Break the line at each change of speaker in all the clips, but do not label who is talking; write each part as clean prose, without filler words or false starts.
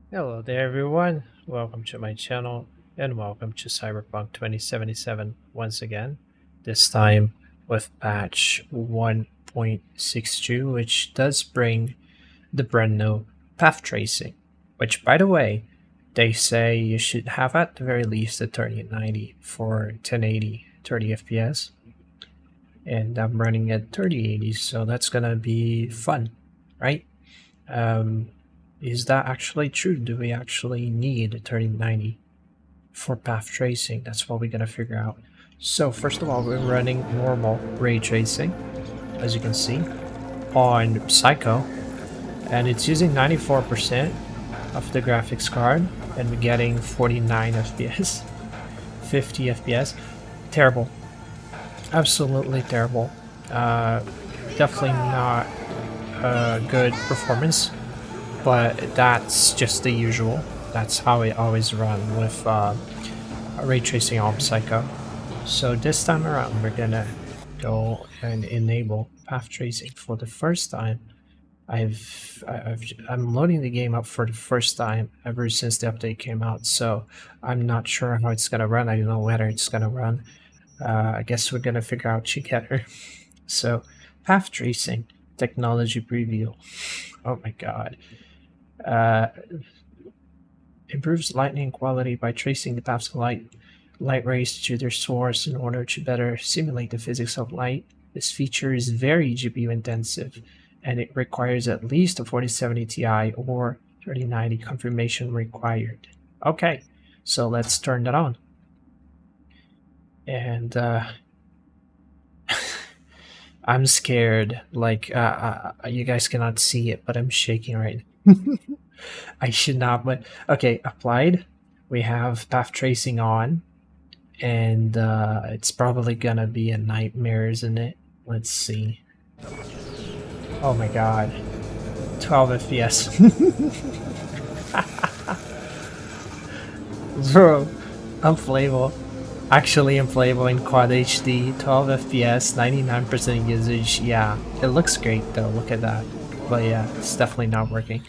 Hello there everyone, welcome to my channel and welcome to Cyberpunk 2077 once again, this time with patch 1.62, which does bring the brand new path tracing, which by the way, they say you should have at the very least a 3090 for 1080 30 FPS, and I'm running at 3080, so that's gonna be fun, right? Um, is that actually true? Do we actually need a 3090 for path tracing? That's what we're gonna figure out. So first of all, we're running normal ray tracing, as you can see, on Psycho, and it's using 94% of the graphics card, and we're getting 49 FPS, 50 FPS. Terrible, absolutely terrible. Definitely not good performance, but that's just the usual. That's how I always run with ray tracing on Psycho. So this time around, we're gonna go and enable path tracing for the first time. I'm loading the game up for the first time ever since the update came out, so I'm not sure how it's gonna run. I don't know whether it's gonna run. I guess we're gonna figure out together. So, path tracing technology preview. Oh my god. Uh, improves lightning quality by tracing the paths of light rays to their source in order to better simulate the physics of light. This feature is very GPU intensive, and it requires at least a 4070 Ti or 3090 confirmation required. Okay, so let's turn that on. And I'm scared. Like, you guys cannot see it, but I'm shaking right now. I should not, but okay, applied. We have path tracing on, and it's probably gonna be a nightmare, isn't it? Let's see. Oh my god. 12 FPS. Bro, unplayable. Actually unplayable in Quad HD, 12 FPS, 99% usage. Yeah, it looks great though, look at that. But yeah, it's definitely not working.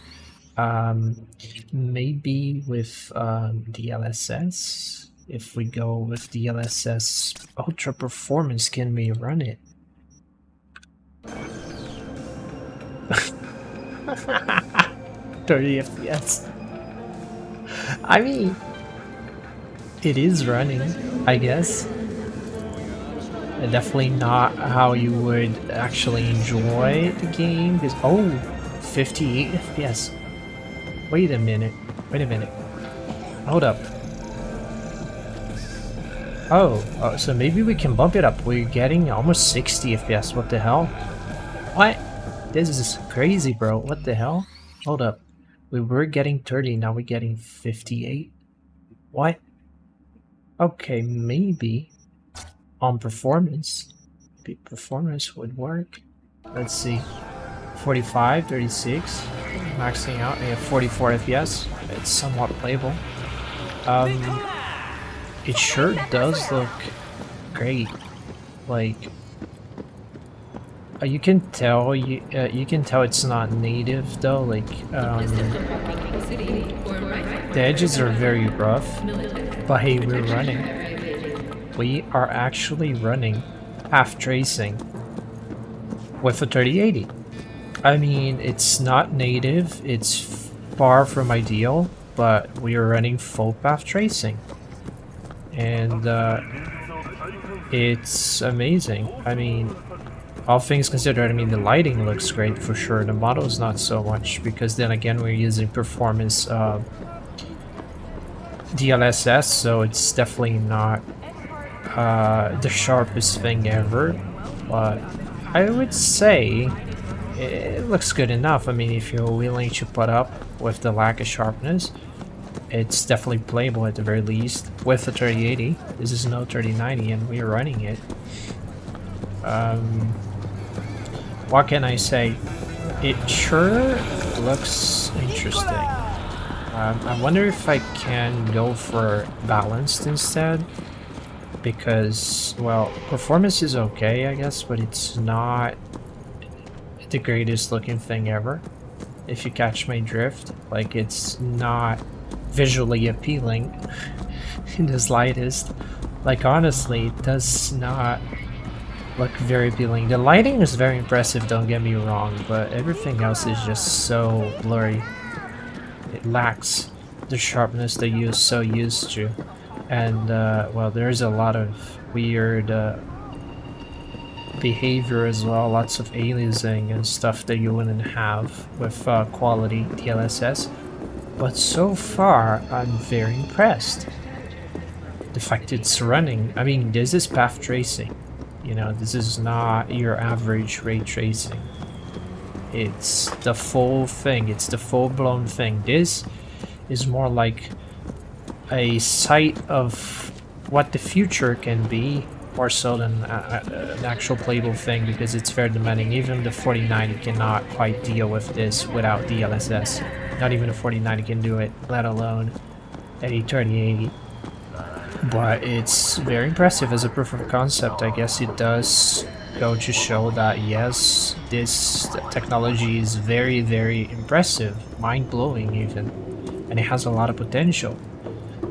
Maybe with DLSS. If we go with DLSS Ultra Performance, can we run it? 30 FPS. I mean, it is running, I guess. Definitely not how you would actually enjoy the game. Because, oh, 58 FPS. Wait a minute. Wait a minute. Hold up. Oh, so maybe we can bump it up. We're getting almost 60 FPS. What the hell? What? This is crazy, bro. What the hell? Hold up. We were getting 30, now we're getting 58. What? Okay, maybe on performance. Maybe performance would work. Let's see. 45, 36. Maxing out. I have 44 FPS. It's somewhat playable. It sure does look great. Like, you can tell you can tell it's not native though. Like, the edges are very rough. But hey, we're running. We are actually running path tracing with a 3080. I mean, it's not native. It's far from ideal, but we are running full path tracing. And it's amazing. I mean, all things considered, I mean, the lighting looks great for sure. The model's not so much, because then again, we're using performance DLSS, so it's definitely not the sharpest thing ever. But I would say it looks good enough. I mean, if you're willing to put up with the lack of sharpness, it's definitely playable at the very least with the 3080. This is no 3090 and we're running it. What can I say? It sure looks interesting. I wonder if I can go for balanced instead, because, well, performance is okay, I guess, but it's not the greatest looking thing ever. if you catch my drift. Like, it's not visually appealing in the slightest. Like, honestly, it does not look very appealing. The lighting is very impressive, don't get me wrong, but everything else is just so blurry. It lacks the sharpness that you're so used to. And, well, there's a lot of weird behavior as well, lots of aliasing and stuff that you wouldn't have with quality DLSS. But so far, I'm very impressed. The fact it's running, I mean, this is path tracing. You know, this is not your average ray tracing. It's the full thing, it's the full-blown thing. This is more like a sight of what the future can be, more so than an actual playable thing, because it's very demanding. Even the 4090 cannot quite deal with this without DLSS. Not even a 4090 can do it, let alone a 3080. But it's very impressive as a proof of concept. I guess it does go to show that yes, this technology is very, very impressive, mind-blowing even, and it has a lot of potential.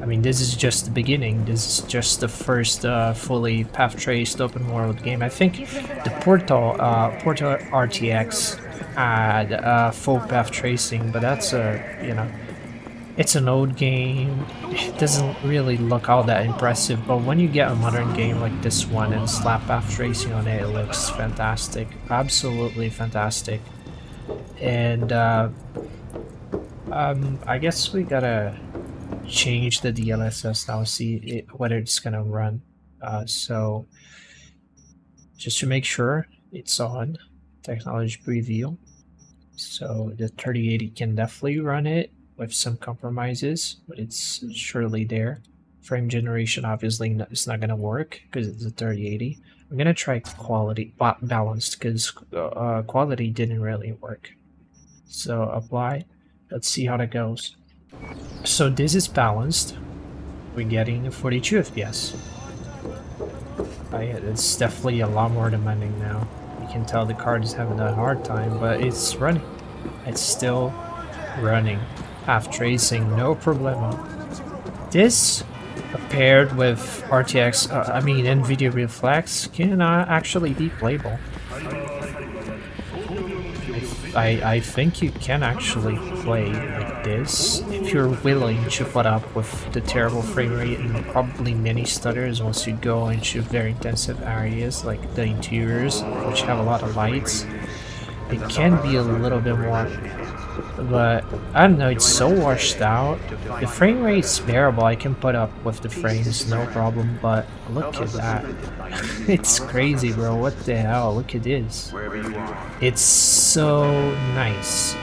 I mean, this is just the beginning. This is just the first fully path-traced open-world game. I think the Portal RTX had full path tracing, but that's you know, it's an old game. It doesn't really look all that impressive, but when you get a modern game like this one and slap path tracing on it, it looks fantastic. Absolutely fantastic. And I guess we gotta change the DLSS now, see whether it's gonna run. So just to make sure it's on, technology preview. So the 3080 can definitely run it with some compromises, but it's surely there. Frame generation obviously it's not gonna work because it's a 3080. I'm gonna try quality balanced because quality didn't really work. So apply. Let's see how that goes. So this is balanced. We're getting 42 FPS. It's definitely a lot more demanding now. You can tell the card is having a hard time, but it's running. It's still running. Path tracing, no problemo. This paired with RTX, I mean Nvidia Reflex, can actually be playable. I think you can actually play like this if you're willing to put up with the terrible frame rate and probably many stutters once you go into very intensive areas like the interiors, which have a lot of lights. It can be a little bit more, but I don't know, it's so washed out. The frame rate's bearable, I can put up with the frames, no problem, but look at that. It's crazy, bro, what the hell, look at this. It's so nice.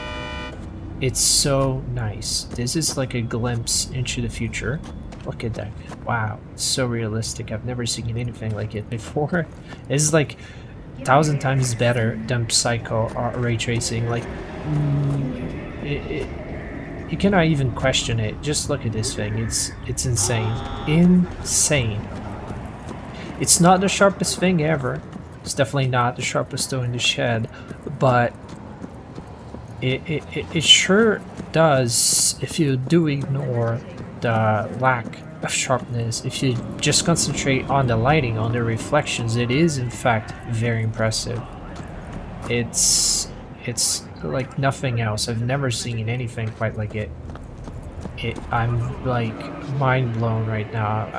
It's so nice. This is like a glimpse into the future. Look at that. Wow, it's so realistic. I've never seen anything like it before. It's like 1,000 times better than Psycho or ray tracing. Like, you cannot even question it. Just look at this thing. It's insane. Insane. It's not the sharpest thing ever. It's definitely not the sharpest tool in the shed, but it sure does if you do ignore the lack of sharpness. If you just concentrate on the lighting, on the reflections, it is in fact very impressive. It's like nothing else. I've never seen anything quite like it. I'm like mind blown right now.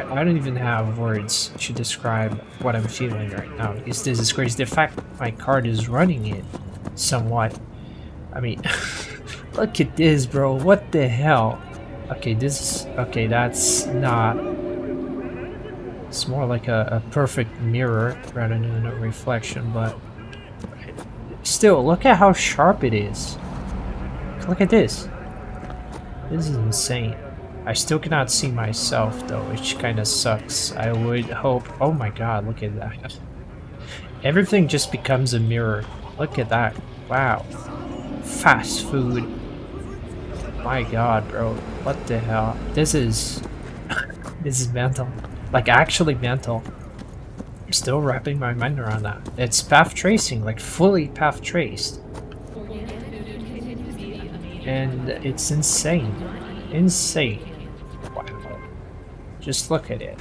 I don't even have words to describe what I'm feeling right now, because this is crazy. The fact my card is running it somewhat, I mean, look at this, bro. What the hell? Okay, okay, that's not, it's more like a perfect mirror rather than a reflection, but still, look at how sharp it is. Look at this. This is insane. I still cannot see myself though, which kind of sucks. I would hope, oh my god, look at that. Everything just becomes a mirror. Look at that. Wow. Fast food. My god, bro. What the hell? This is this is mental. Like actually mental. I'm still wrapping my mind around that. It's path tracing, like fully path traced. and it's insane. Insane. Wow. Just look at it.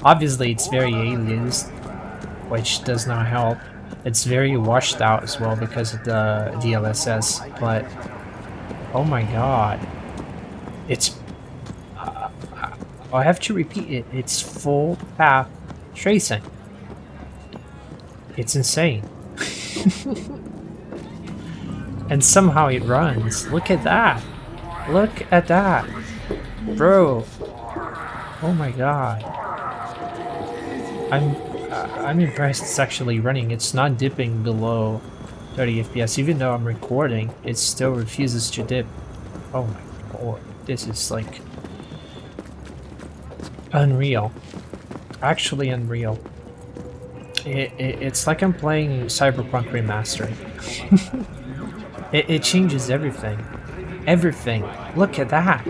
Obviously it's very aliased, which does not help. It's very washed out as well because of the DLSS, but oh my god. It's... I have to repeat it, it's full path tracing. It's insane. And somehow it runs. Look at that. Look at that. Bro. Oh my god. I'm impressed it's actually running. It's not dipping below 30 FPS. Even though I'm recording, it still refuses to dip. Oh my lord. This is like unreal. Actually unreal. It's like I'm playing Cyberpunk Remastered. It changes everything. Everything. Look at that.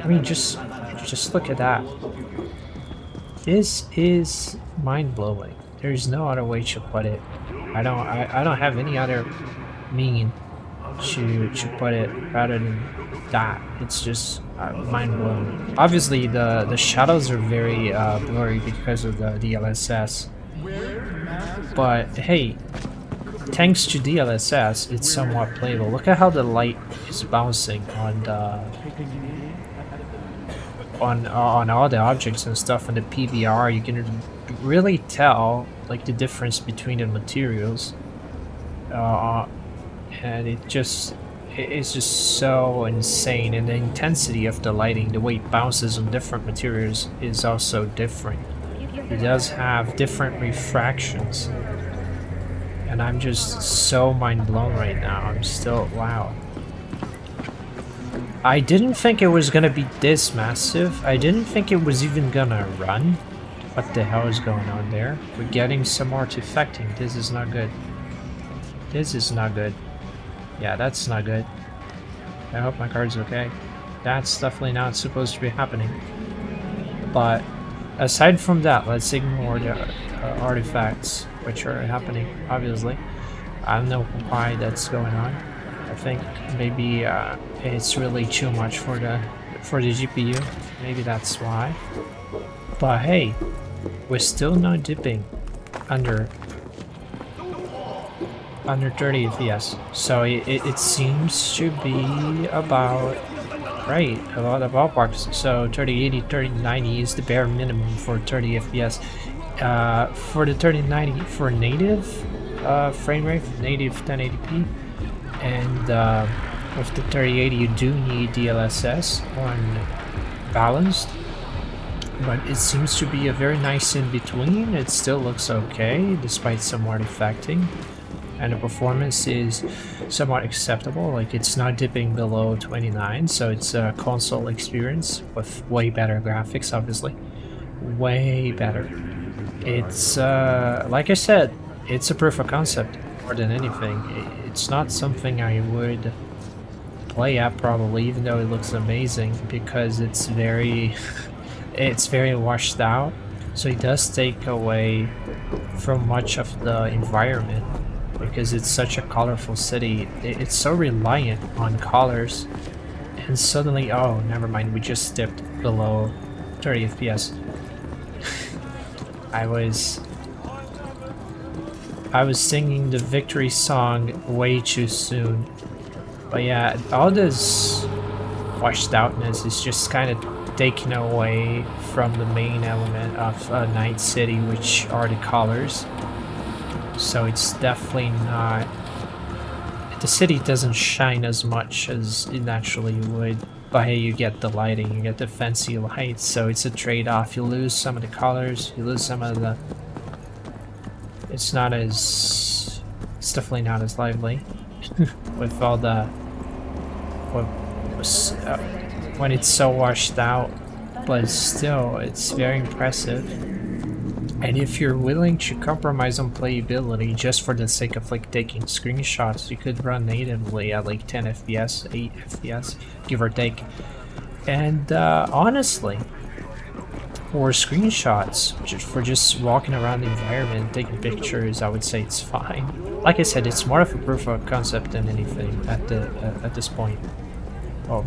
I mean, just look at that. This is mind-blowing. There's no other way to put it. I don't have any other meaning to put it rather than that. It's just mind-blowing. Obviously, the shadows are very blurry because of the DLSS. But hey, thanks to DLSS, it's somewhat playable. Look at how the light is bouncing on the on all the objects and stuff in the PBR. You can really tell like the difference between the materials, and it's just so insane. And the intensity of the lighting, the way it bounces on different materials, is also different. It does have different refractions, and I'm just so mind blown right now. I'm still, wow. I didn't think it was gonna be this massive. I didn't think it was even gonna run. What the hell is going on there? We're getting some artifacting. This is not good. This is not good. Yeah, that's not good. I hope my card's okay. That's definitely not supposed to be happening. But aside from that, let's ignore the artifacts which are happening, obviously. I don't know why that's going on. I think maybe it's really too much for the GPU. Maybe that's why. But hey, we're still not dipping under 30 FPS. So it seems to be about right, about the ballpark. So 3080, 3090 is the bare minimum for 30 FPS. For the 3090 for native frame rate, native 1080p, and with the 3080 you do need DLSS on balanced, but it seems to be a very nice in between. It still looks okay despite some artifacting, and the performance is somewhat acceptable. Like, it's not dipping below 29, so it's a console experience with way better graphics, obviously. Way better. It's like I said, it's a proof of concept more than anything. It's not something I would play at probably, even though it looks amazing, because it's very it's very washed out, so it does take away from much of the environment because it's such a colorful city. It's so reliant on colors, and suddenly, oh, never mind, we just dipped below 30 FPS. I was singing the victory song way too soon. But yeah, all this washed outness is just kind of taken away from the main element of Night City, which are the colors. So it's definitely not... The city doesn't shine as much as it naturally would. But hey, you get the lighting, you get the fancy lights, so it's a trade-off. You lose some of the colors, you lose some of the... It's not as... It's definitely not as lively. With all the... when it's so washed out. But still, it's very impressive. And if you're willing to compromise on playability just for the sake of like taking screenshots, you could run natively at like 10 FPS, 8 FPS, give or take. And honestly, or screenshots for just walking around the environment, taking pictures, I would say it's fine. Like I said, it's more of a proof of concept than anything at this point. Oh,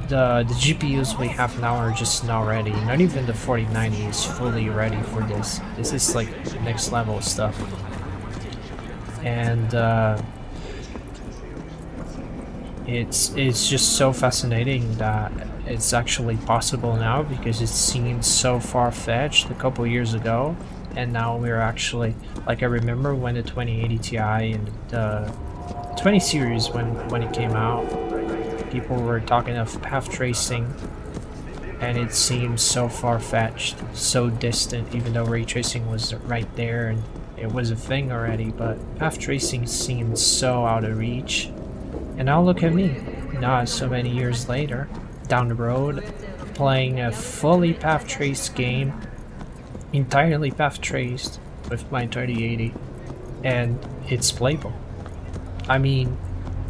the GPUs we have now are just not ready. Not even the 4090 is fully ready for this. This is like next level stuff. And it's just so fascinating that it's actually possible now, because it seemed so far-fetched a couple years ago, and now we're actually, like, I remember when the 2080 Ti and the 20 series when it came out, people were talking of path tracing, and it seemed so far-fetched, so distant, even though ray tracing was right there and it was a thing already. But path tracing seemed so out of reach. And now look at me, now so many years later, down the road, playing a fully path traced game, entirely path traced with my 3080, and it's playable. I mean,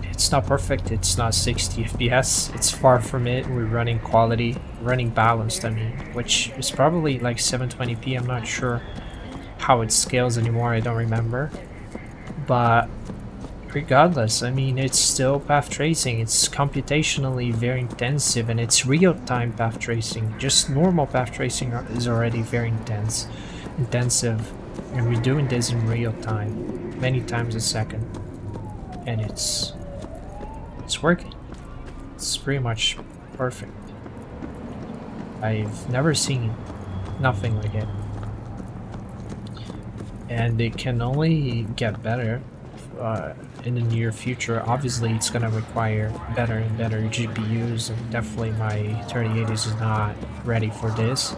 it's not perfect, it's not 60 FPS, it's far from it. We're running quality, running balanced, I mean, which is probably like 720p, I'm not sure how it scales anymore, I don't remember. But regardless, I mean, it's still path tracing. It's computationally very intensive, and it's real-time path tracing. Just normal path tracing is already very intensive, and we're doing this in real time, many times a second, and it's working. It's pretty much perfect. I've never seen nothing like it, and it can only get better in the near future. Obviously, it's gonna require better and better GPUs, and definitely my 3080 is not ready for this.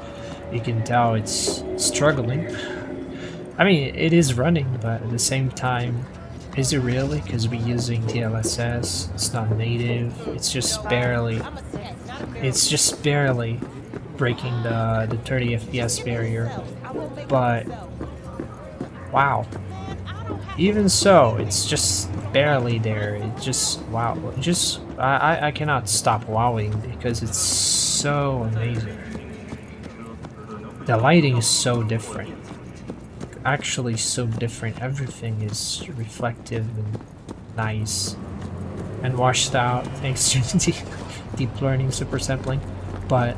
You can tell it's struggling. I mean, it is running, but at the same time, is it really? Because we're using DLSS, it's not native, it's just barely breaking the 30 FPS barrier. But wow. Even so, it's just barely there. It just, wow, just, I cannot stop wowing because it's so amazing. The lighting is so different. Actually so different. Everything is reflective and nice and washed out thanks to deep learning, super sampling. But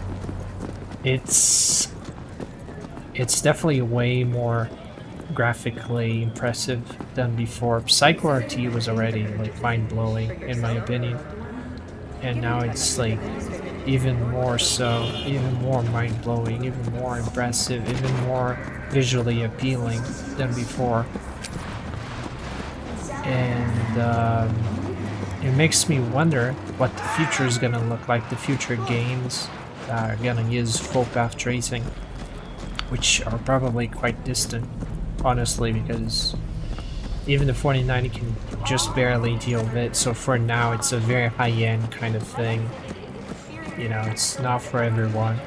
it's definitely way more graphically impressive than before. Psycho RT was already like mind-blowing in my opinion, and now it's like even more so, even more mind-blowing, even more impressive, even more visually appealing than before. And it makes me wonder what the future is gonna look like, the future games that are gonna use full path tracing, which are probably quite distant, honestly, because even the 4090 can just barely deal with it. So for now, it's a very high-end kind of thing. You know, it's not for everyone.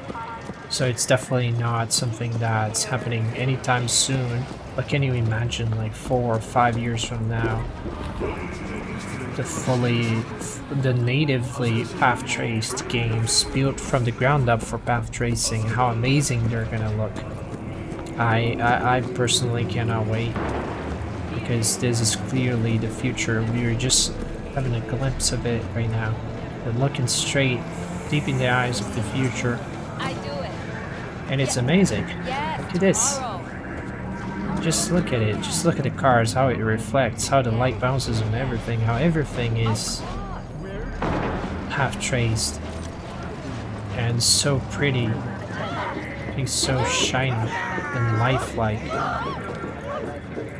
So it's definitely not something that's happening anytime soon. But can you imagine, like 4 or 5 years from now, the natively path traced games built from the ground up for path tracing, how amazing they're gonna look. I personally cannot wait, because this is clearly the future. We're just having a glimpse of it right now. We're looking straight deep in the eyes of the future, and it's amazing. Look at this. Just look at it. Just look at the cars, how it reflects, how the light bounces on everything, how everything is half traced and so pretty. It's so shiny and lifelike.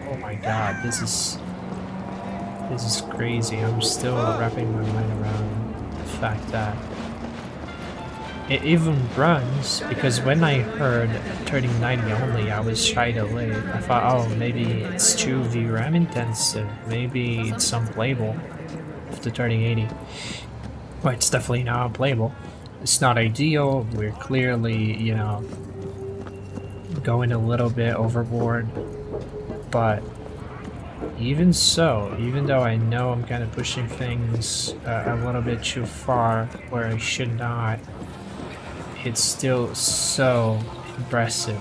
Oh my god, this is crazy. I'm still wrapping my mind around the fact that it even runs, because when I heard 3090 only, I was shied away. I thought, oh, maybe it's too VRAM intensive, maybe it's unplayable with the 3080. Well, it's definitely not unplayable. It's not ideal. We're clearly, you know, going a little bit overboard, but even so, even though I know I'm kind of pushing things a little bit too far where I should not, it's still so impressive.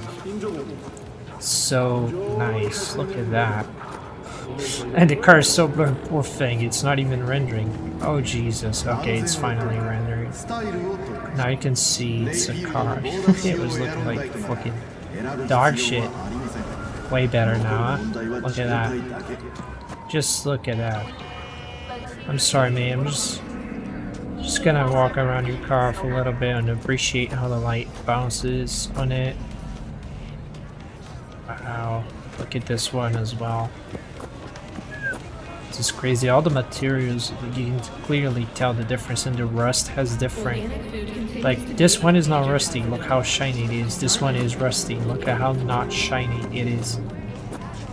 So nice. Look at that. And the car is so blurred, poor thing, it's not even rendering. Oh Jesus, okay, it's finally rendering. Now you can see it's a car. It was looking like fucking dog shit. Way better now, huh? Look at that. Just look at that. I'm sorry, man, I'm just gonna walk around your car for a little bit and appreciate how the light bounces on it. Wow, look at this one as well. This is crazy. All the materials, you can clearly tell the difference, and the rust has different. Like, this one is not rusty. Look how shiny it is. This one is rusty. Look at how not shiny it is.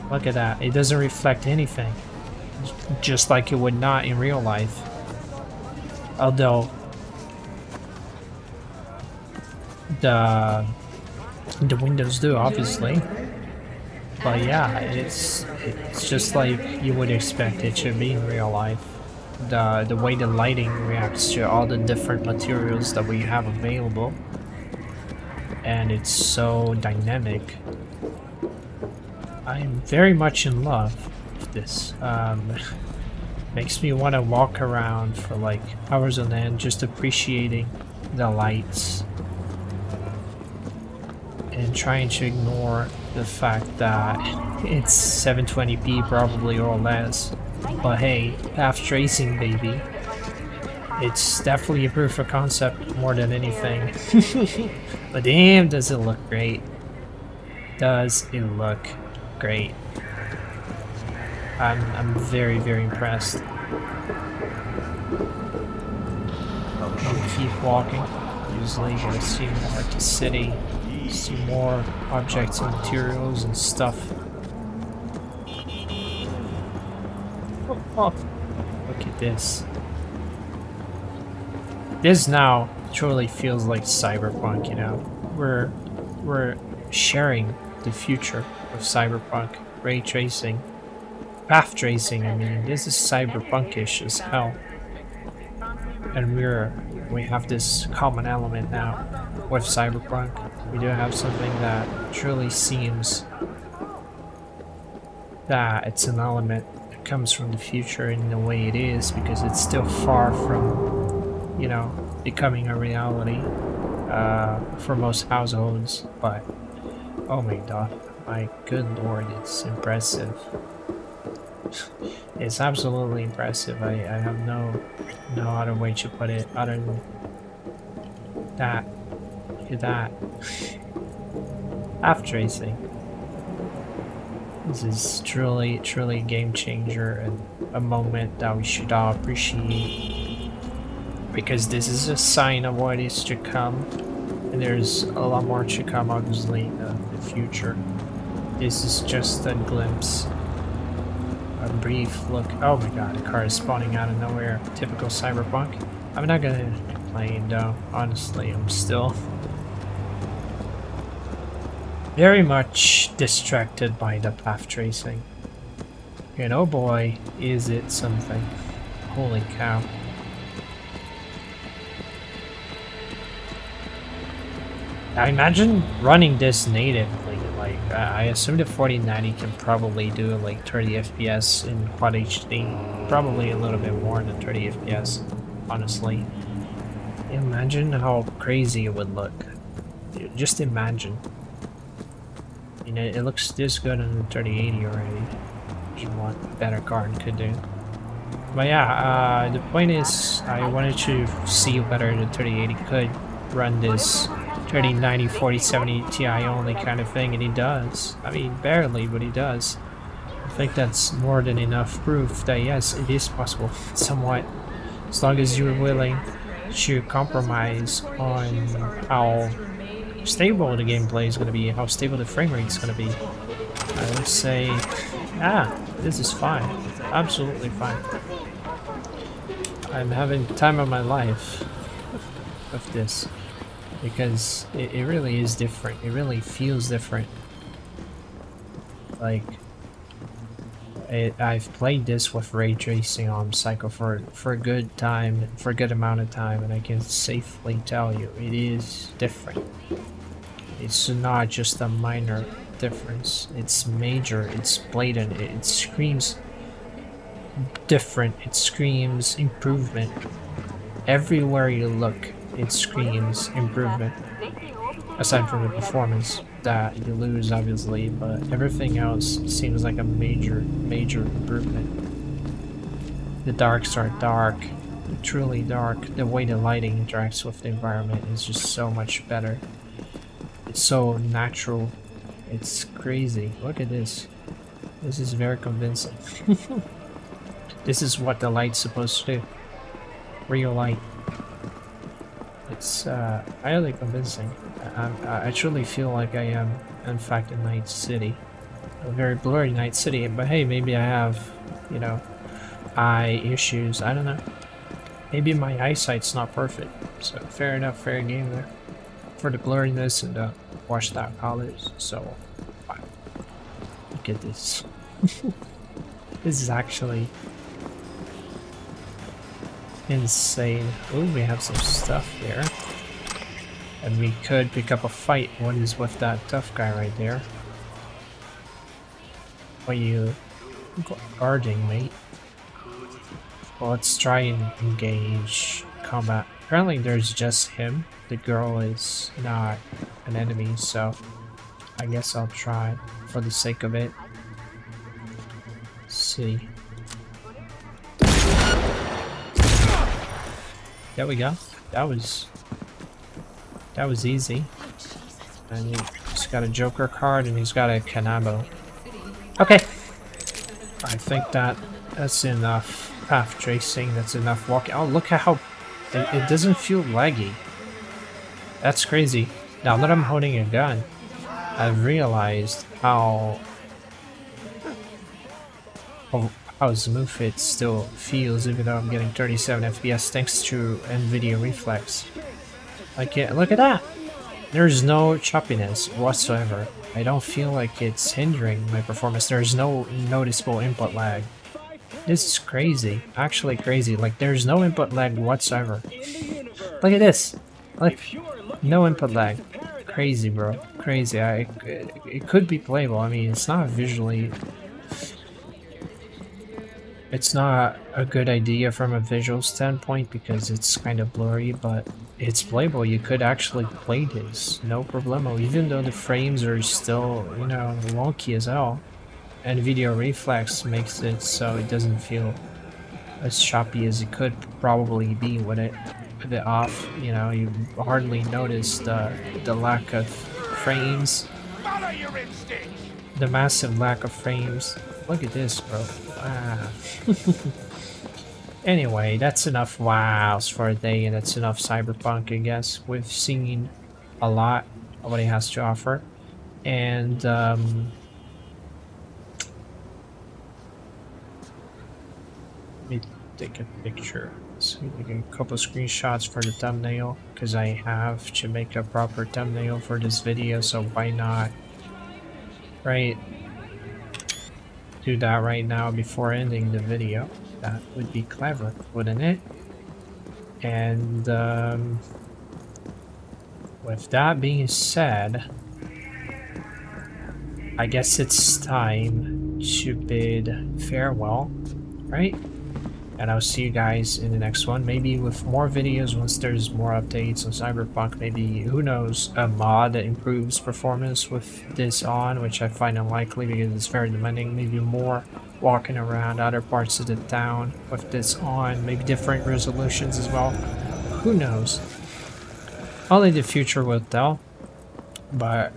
Look at that. It doesn't reflect anything. Just like it would not in real life. Although the windows do, obviously. But yeah, it's just like you would expect it to be in real life. The way the lighting reacts to all the different materials that we have available, and it's so dynamic. I'm very much in love with this. Makes me want to walk around for like hours on end, just appreciating the lights and trying to ignore the fact that it's 720p probably or less. But hey, path tracing, baby. It's definitely a proof of concept more than anything. But damn, does it look great. Does it look great. I'm very, very impressed. I'll keep walking. Usually gonna see more at the city. See more objects and materials and stuff. Oh, look at this. This now truly feels like Cyberpunk, you know. We're sharing the future of Cyberpunk. Ray tracing. Path tracing, I mean, this is cyberpunkish as hell. And we have this common element now with Cyberpunk. We do have something that truly seems that it's an element that comes from the future in the way it is, because it's still far from, you know, becoming a reality for most households. But oh my god, my good lord, it's impressive. It's absolutely impressive. I have no other way to put it other than that. Look at that. Path tracing. This is truly a game changer and a moment that we should all appreciate, because this is a sign of what is to come, and there's a lot more to come, obviously, in the future. This is just a glimpse. A brief look. Oh my god, a car is spawning out of nowhere. Typical Cyberpunk. I'm not gonna complain though. Honestly, I'm still very much distracted by the path tracing. And oh boy, is it something. Holy cow. I imagine running this natively. Like, I assume the 4090 can probably do like 30 FPS in Quad HD. Probably a little bit more than 30 FPS, honestly. Imagine how crazy it would look. Just imagine. You know, it looks this good on the 3080 already. Which is what a better card could do. But yeah, the point is, I wanted to see whether the 3080 could run this 3090 4070 Ti only kind of thing, and he does. I mean, barely, but he does. I think that's more than enough proof that yes, it is possible, somewhat, as long as you're willing to compromise on how stable the gameplay is going to be, how stable the frame rate is going to be. I would say, this is fine, absolutely fine. I'm having the time of my life with this. Because it really is different. It really feels different. Like, I've played this with ray tracing on Psycho for a good time, for a good amount of time, and I can safely tell you it is different. It's not just a minor difference. It's major. It's blatant. It screams different. It screams improvement. Everywhere you look, it screams improvement. Aside from the performance that you lose, obviously, but everything else seems like a major improvement. The darks are dark, truly dark. The way the lighting interacts with the environment is just so much better. It's so natural. It's crazy. Look at this. This is very convincing. This is what the light's supposed to do. Real light. It's highly convincing. I truly feel like I am, in fact, in Night City. A very blurry Night City, but hey, maybe I have, you know, eye issues. I don't know. Maybe my eyesight's not perfect. So fair enough, fair game there. For the blurriness and the washed out colors. So, wow. Look at this. This is actually insane. Ooh, we have some stuff there. And we could pick up a fight. What is with that tough guy right there? What are you guarding, mate? Well, let's try and engage combat. Apparently there's just him. The girl is not an enemy, so I guess I'll try for the sake of it. Let's see. There we go. That was easy. And he's got a Joker card and he's got a Kanabo. Okay. I think that's enough path tracing, that's enough walking. Oh, look at how it doesn't feel laggy. That's crazy. Now that I'm holding a gun, I've realized how smooth it still feels, even though I'm getting 37 FPS thanks to Nvidia Reflex. Like, look at that! There's no choppiness whatsoever. I don't feel like it's hindering my performance. There's no noticeable input lag. This is crazy. Actually crazy. Like, there's no input lag whatsoever. Look at this! Like, no input lag. Crazy, bro. Crazy. It could be playable. I mean, it's not visually... It's not a good idea from a visual standpoint because it's kind of blurry, but it's playable. You could actually play this, no problemo, even though the frames are still, you know, wonky as hell. Nvidia Reflex makes it so it doesn't feel as choppy as it could probably be with it a bit off. You know, you hardly notice the lack of frames.
Follow your instinct.
The massive lack of frames. Look at this, bro. Wow. Anyway, that's enough wows for a day, and that's enough Cyberpunk, I guess. We've seen a lot of what it has to offer. And, let me take a picture. So we get a couple of screenshots for the thumbnail, because I have to make a proper thumbnail for this video, so why not? Right? Do that right now before ending the video. That would be clever, wouldn't it? And with that being said, I guess it's time to bid farewell, right? And I'll see you guys in the next one, maybe with more videos once there's more updates on Cyberpunk. Maybe, who knows, a mod that improves performance with this on, which I find unlikely because it's very demanding. Maybe more walking around other parts of the town with this on, maybe different resolutions as well. Who knows? Only the future will tell. But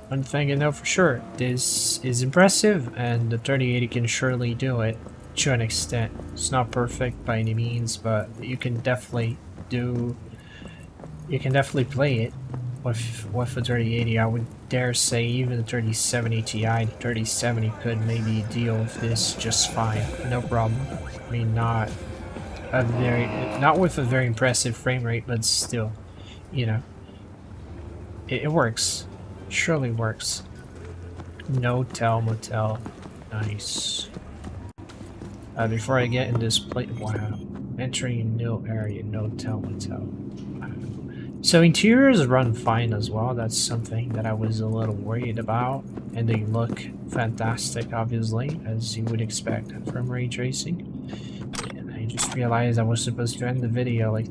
one thing I know for sure, this is impressive, and the 3080 can surely do it. To an extent. It's not perfect by any means, but you can definitely play it with a 3080. I would dare say even the 3070 Ti, the 3070 could maybe deal with this just fine, no problem. I mean, not with a very impressive frame rate, but still, you know, it works. Surely works. No tell motel. Nice. Before I get in this place, wow, entering a new area, no telltale. So interiors run fine as well. That's something that I was a little worried about, and they look fantastic, obviously, as you would expect from ray tracing. And I just realized I was supposed to end the video like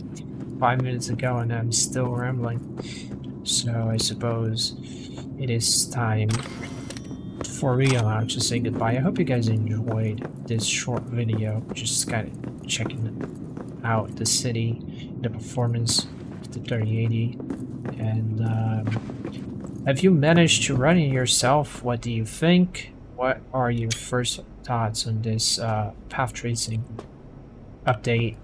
5 minutes ago, and I'm still rambling. So I suppose it is time for real now to say goodbye. I hope you guys enjoyed this short video, just kind of checking out the city, the performance of the 3080, and have you managed to run it yourself? What do you think? What are your first thoughts on this path tracing update?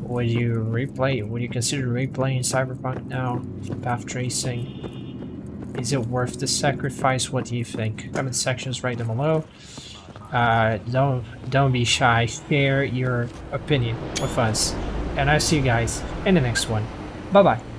Would you replay? Would you consider replaying Cyberpunk now? Path tracing. Is it worth the sacrifice? What do you think? Comment sections, write them below. Don't be shy. Share your opinion with us, and I'll see you guys in the next one. Bye bye.